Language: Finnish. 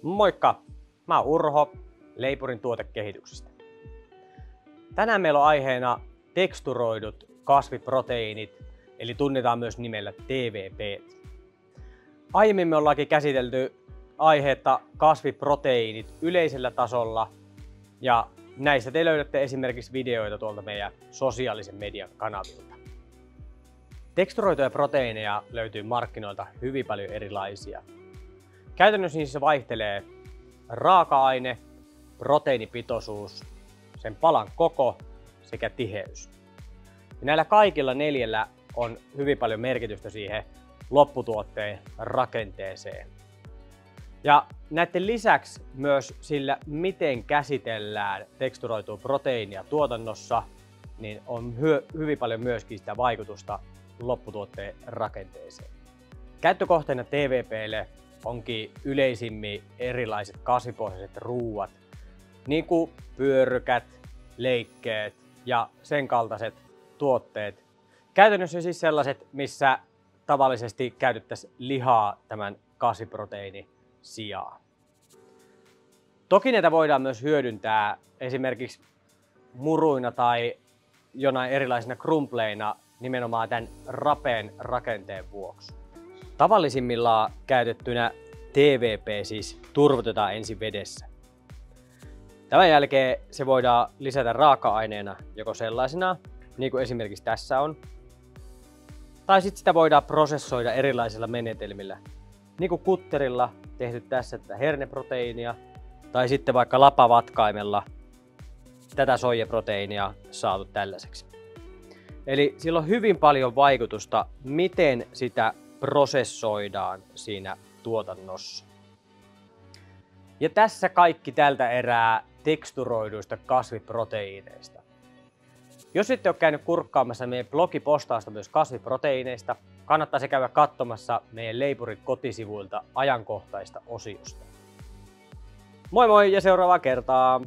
Moikka! Mä oon Urho Leipurin tuotekehityksestä. Tänään meillä on aiheena teksturoidut kasviproteiinit, eli tunnetaan myös nimellä TVP. Aiemmin me ollaankin käsitelty aiheetta kasviproteiinit yleisellä tasolla, ja näistä te löydätte esimerkiksi videoita tuolta meidän sosiaalisen median kanavilta. Teksturoituja proteiineja löytyy markkinoilta hyvin paljon erilaisia. Käytännössä niissä vaihtelee raaka-aine, proteiinipitoisuus, sen palan koko sekä tiheys. Ja näillä kaikilla neljällä on hyvin paljon merkitystä siihen lopputuotteen rakenteeseen. Ja näiden lisäksi myös sillä, miten käsitellään teksturoitua proteiinia tuotannossa, niin on hyvin paljon myöskin sitä vaikutusta lopputuotteen rakenteeseen. Käyttökohteena TVP:lle onkin yleisimmin erilaiset kasvipohjaiset ruuat, niin kuin pyörykät, leikkeet ja sen kaltaiset tuotteet. Käytännössä siis sellaiset, missä tavallisesti käytettäisiin lihaa tämän kasviproteiinin sijaan. Toki näitä voidaan myös hyödyntää esimerkiksi muruina tai jonain erilaisina krumpleina nimenomaan tämän rapean rakenteen vuoksi. Tavallisimmillaan käytettynä TVP siis turvotetaan ensin vedessä. Tämän jälkeen se voidaan lisätä raaka-aineena joko sellaisena, niin kuin esimerkiksi tässä on, tai sitten sitä voidaan prosessoida erilaisilla menetelmillä, niin kuin kutterilla tehty tässä tätä herneproteiinia, tai sitten vaikka lapavatkaimella tätä soijaproteiinia saatu tällaiseksi. Eli sillä on hyvin paljon vaikutusta, miten sitä prosessoidaan siinä tuotannossa. Ja tässä kaikki tältä erää teksturoiduista kasviproteiineista. Jos ette ole käynyt kurkkaamassa meidän blogipostausta myös kasviproteiineista, kannattaa se käydä katsomassa meidän Leipurin kotisivuilta ajankohtaista osiosta. Moi moi ja seuraavaa kertaa!